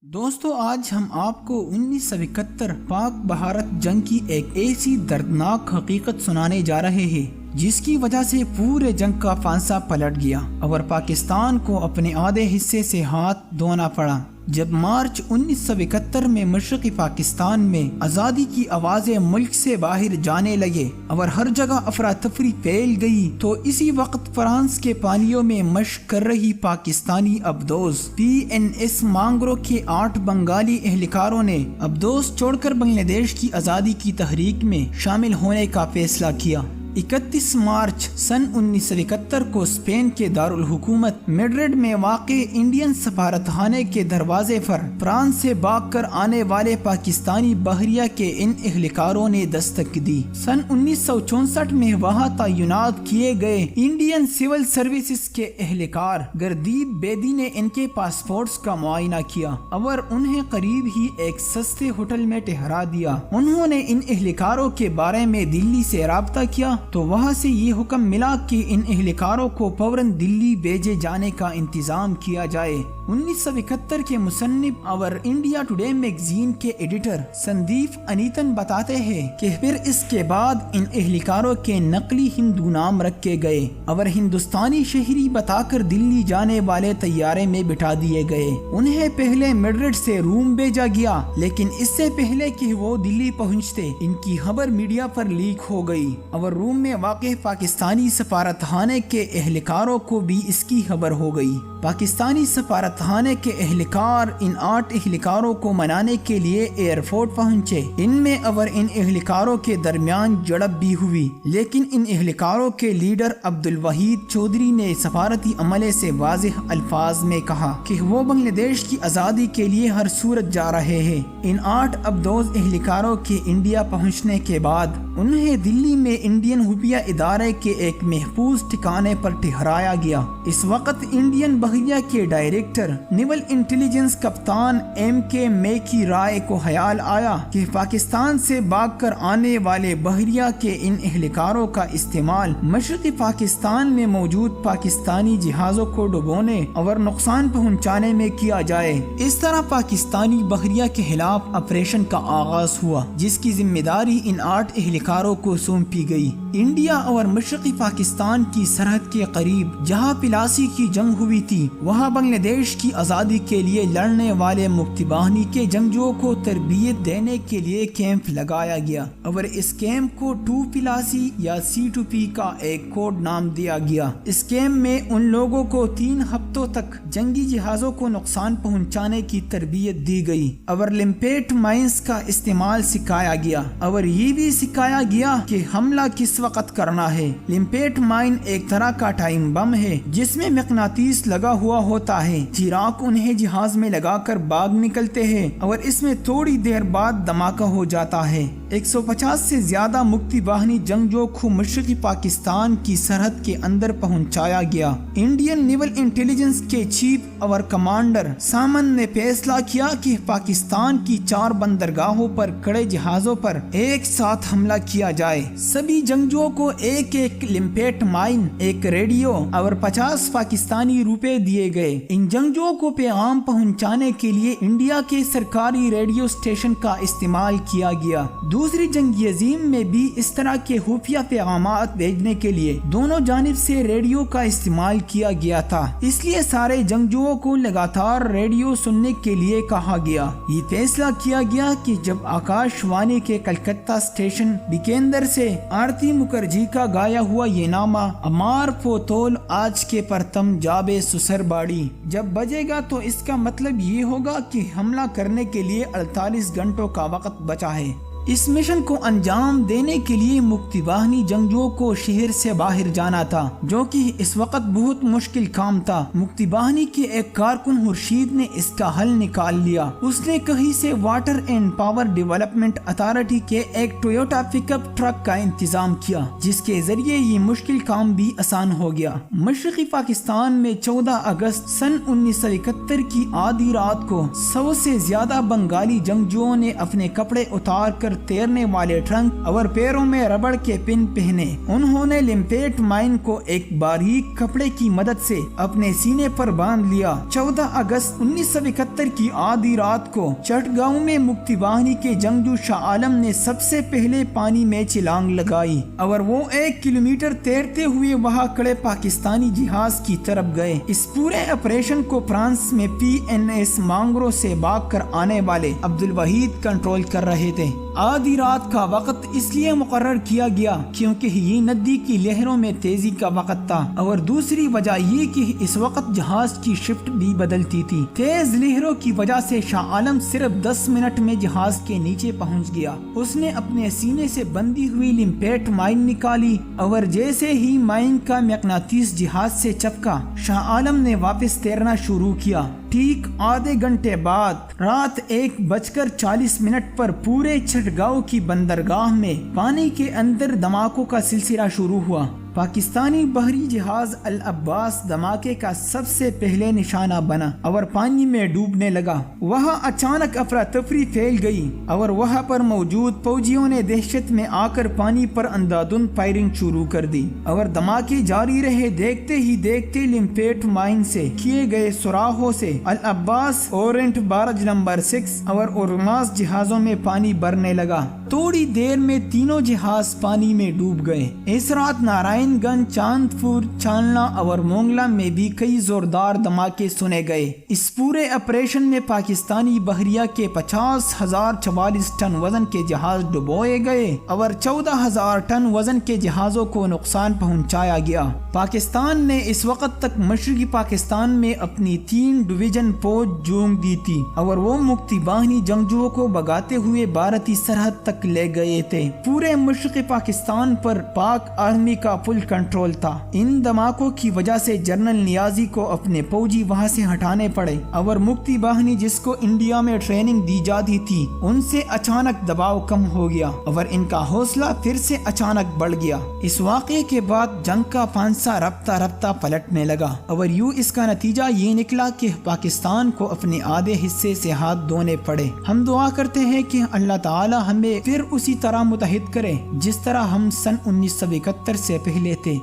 دوستو آج ہم آپ کو 1971 پاک بھارت جنگ کی ایک ایسی دردناک حقیقت سنانے جا رہے ہیں جس کی وجہ سے پورے جنگ کا فانصہ پلٹ گیا اور پاکستان کو اپنے آدھے حصے سے ہاتھ دھونا پڑا۔ جب مارچ 1971 میں مشرقی پاکستان میں آزادی کی آوازیں ملک سے باہر جانے لگے اور ہر جگہ افراتفری پھیل گئی تو اسی وقت فرانس کے پانیوں میں مشق کر رہی پاکستانی ابدوز PNS مانگرو کے 8 بنگالی اہلکاروں نے ابدوز چھوڑ کر بنگلہ دیش کی آزادی کی تحریک میں شامل ہونے کا فیصلہ کیا۔ 31 مارچ سن 1971 کو اسپین کے دارالحکومت میڈرڈ میں واقع انڈین سفارتخانے کے دروازے پر فرانس سے بھاگ کر آنے والے پاکستانی بحریہ کے ان اہلکاروں نے دستک دی۔ سن 1964 میں وہاں تعینات کیے گئے انڈین سول سروسز کے اہلکار گردیپ بیدی نے ان کے پاسپورٹس کا معائنہ کیا اور انہیں قریب ہی ایک سستے ہوٹل میں ٹھہرا دیا۔ انہوں نے ان اہلکاروں کے بارے میں دلی سے رابطہ کیا تو وہاں سے یہ حکم ملا کہ ان اہلکاروں کو فوراً دلی بھیجے جانے کا انتظام کیا جائے۔ 1971 کے مصنف اور انڈیا ٹوڈے میگزین کے ایڈیٹر سندیپ انیتن بتاتے ہیں کہ پھر اس کے بعد ان اہلکاروں کے نقلی ہندو نام رکھے گئے اور ہندوستانی شہری بتا کر دلی جانے والے طیارے میں بٹھا دیے گئے۔ انہیں پہلے میڈرڈ سے روم بھیجا گیا لیکن اس سے پہلے کہ وہ دلی پہنچتے ان کی خبر میڈیا پر لیک ہو گئی اور روم میں واقع پاکستانی سفارتخانے کے اہلکاروں کو بھی اس کی خبر ہو گئی۔ پاکستانی سفارتخانے کے اہلکار ان 8 اہلکاروں کو منانے کے لیے ایئرپورٹ پہنچے۔ ان میں اور ان اہلکاروں کے درمیان جھڑپ بھی ہوئی لیکن ان اہلکاروں کے لیڈر عبدالوحید چودھری نے سفارتی عملے سے واضح الفاظ میں کہا کہ وہ بنگلہ دیش کی آزادی کے لیے ہر صورت جا رہے ہیں۔ ان 8 ابدوز اہلکاروں کے انڈیا پہنچنے کے بعد انہیں دلی میں انڈین خفیہ ادارے کے ایک محفوظ ٹھکانے پر ٹھہرایا گیا۔ اس وقت انڈین بحریہ کے ڈائریکٹر نیول انٹیلیجنس کپتان MK مے کی رائے کو خیال آیا کہ پاکستان سے بھاگ کر آنے والے بحریہ کے ان اہلکاروں کا استعمال مشرقی پاکستان میں موجود پاکستانی جہازوں کو ڈبونے اور نقصان پہنچانے میں کیا جائے۔ اس طرح پاکستانی بحریہ کے خلاف آپریشن کا آغاز ہوا جس کی ذمہ داری ان 8 اہلکاروں کو سونپی گئی۔ انڈیا اور مشرقی پاکستان کی سرحد کے قریب جہاں پلاسی کی جنگ ہوئی تھی وہاں بنگلہ دیش کی آزادی کے لیے لڑنے والے مکتی باہنی کے جنگجوؤں کو تربیت دینے کے لیے کیمپ لگایا گیا اور اس کیمپ کو 2 پلاسی یا C2P کا ایک کوڈ نام دیا گیا۔ اس کیمپ میں ان لوگوں کو 3 ہفتوں تک جنگی جہازوں کو نقصان پہنچانے کی تربیت دی گئی اور لمپیٹ مائنز کا استعمال سکھایا گیا اور یہ بھی سکھایا گیا کہ حملہ کس وقت کرنا ہے۔ لمپیٹ مائن ایک طرح کا ٹائم بم ہے جس میں مقناطیس لگا ہوا ہوتا ہے۔ چراغ انہیں جہاز میں لگا کر باغ نکلتے ہیں اور اس میں تھوڑی دیر بعد دھماکہ ہو جاتا ہے۔ 150 سے زیادہ مکتی باہنی جنگجوؤں کو مشرقی پاکستان کی سرحد کے اندر پہنچایا گیا۔ انڈین نیول انٹیلیجنس کے چیف اور کمانڈر سامن نے فیصلہ کیا کہ پاکستان کی 4 بندرگاہوں پر کھڑے جہازوں پر ایک ساتھ حملہ کیا جائے۔ سبھی جنگجوؤں کو ایک لمپیٹ مائن، ایک ریڈیو اور 50 پاکستانی روپے دیے گئے۔ ان جنگجوؤں کو پیغام پہنچانے کے لیے انڈیا کے سرکاری ریڈیو اسٹیشن کا استعمال کیا گیا۔ دوسری جنگ عظیم میں بھی اس طرح کے خفیہ پیغامات بھیجنے کے لیے دونوں جانب سے ریڈیو کا استعمال کیا گیا تھا، اس لیے سارے جنگجوؤں کو لگاتار ریڈیو سننے کے لیے کہا گیا۔ یہ فیصلہ کیا گیا کہ جب آکاش وانی کے کلکتہ اسٹیشن بیکیندر سے آرتی مکھرجی کا گایا ہوا یہ نامہ امار پوتول آج کے پرتم جابے سسر باڑی جب بجے گا تو اس کا مطلب یہ ہوگا کہ حملہ کرنے کے لیے 48 گھنٹوں کا وقت بچا ہے۔ اس مشن کو انجام دینے کے لیے مکتی باہنی جنگجوؤں کو شہر سے باہر جانا تھا جو کہ اس وقت بہت مشکل کام تھا۔ مکتی باہنی کے ایک کارکن خورشید نے اس کا حل نکال لیا۔ اس نے کہیں سے water and power development authority کے ایک ٹویوٹا پک اپ ٹرک کا انتظام کیا جس کے ذریعے یہ مشکل کام بھی آسان ہو گیا۔ مشرقی پاکستان میں 14 اگست سن 1971 کی آدھی رات کو 100 سے زیادہ بنگالی جنگجوؤں نے اپنے کپڑے اتار کر پر تیرنے والے ٹرنک اور پیروں میں ربڑ کے پن پہنے انہوں نے لمپیٹ مائن کو ایک باریک کپڑے کی مدد سے اپنے سینے پر باندھ لیا۔ 14 اگست 1971 کی آدھی رات کو چٹگاؤں میں مکتی باہنی کے جنگجو شاہ عالم نے سب سے پہلے پانی میں چھلانگ لگائی اور وہ 1 کلومیٹر تیرتے ہوئے وہاں کھڑے پاکستانی جہاز کی طرف گئے۔ اس پورے آپریشن کو فرانس میں PNS مانگرو سے بھاگ کر آنے والے عبد الوحید کنٹرول کر رہے تھے۔ آدھی رات کا وقت اس لیے مقرر کیا گیا کیونکہ یہ ندی کی لہروں میں تیزی کا وقت تھا اور دوسری وجہ یہ کہ اس وقت جہاز کی شفٹ بھی بدلتی تھی۔ تیز لہروں کی وجہ سے شاہ عالم صرف 10 منٹ میں جہاز کے نیچے پہنچ گیا۔ اس نے اپنے سینے سے بندھی ہوئی لمپیٹ مائن نکالی اور جیسے ہی مائن کا مقناطیس جہاز سے چپکا شاہ عالم نے واپس تیرنا شروع کیا۔ ٹھیک آدھے گھنٹے بعد رات 1:40 پر پورے چٹگاؤں کی بندرگاہ میں پانی کے اندر دھماکوں کا سلسلہ شروع ہوا۔ پاکستانی بحری جہاز العباس دھماکے کا سب سے پہلے نشانہ بنا اور پانی میں ڈوبنے لگا۔ وہاں اچانک افراتفری پھیل گئی اور وہاں پر موجود فوجیوں نے دہشت میں آ کر پانی پر اندھادھند فائرنگ شروع کر دی اور دھماکے جاری رہے۔ دیکھتے ہی دیکھتے لمپیٹ مائن سے کیے گئے سوراخوں سے العباس، اورنٹ بارج نمبر 6 اور اورماس جہازوں میں پانی بھرنے لگا۔ تھوڑی دیر میں تینوں جہاز پانی میں ڈوب گئے۔ اس رات نارائن گنج، چاند پور، چالنا اور مونگلا میں بھی کئی زوردار دھماکے سنے گئے۔ اس پورے آپریشن میں پاکستانی بحریہ کے 50,044 ٹن وزن کے جہاز ڈبوئے گئے اور 14,000 ٹن وزن کے جہازوں کو نقصان پہنچایا گیا۔ پاکستان نے اس وقت تک مشرقی پاکستان میں اپنی 3 ڈویژن فوج جونگ دی تھی اور وہ مکتی باہنی جنگجوؤں کو بھگاتے ہوئے بھارتی سرحد تک لے گئے تھے۔ پورے مشرقی پاکستان پر پاک آرمی کا فل کنٹرول تھا۔ ان دھماکوں کی وجہ سے جنرل نیازی کو اپنے فوجی وہاں سے ہٹانے پڑے اور مکتی باہنی جس کو انڈیا میں ٹریننگ دی جاتی تھی ان سے اچانک دباؤ کم ہو گیا اور ان کا حوصلہ پھر سے اچانک بڑھ گیا۔ اس واقعے کے بعد جنگ کا پھانسا رفتہ رفتہ پلٹنے لگا اور یوں اس کا نتیجہ یہ نکلا کہ پاکستان کو اپنے آدھے حصے سے ہاتھ دھونے پڑے۔ ہم دعا کرتے ہیں کہ اللہ تعالی ہمیں پھر اسی طرح متحد کرے جس طرح ہم سن 1971 سے پہلے تھے۔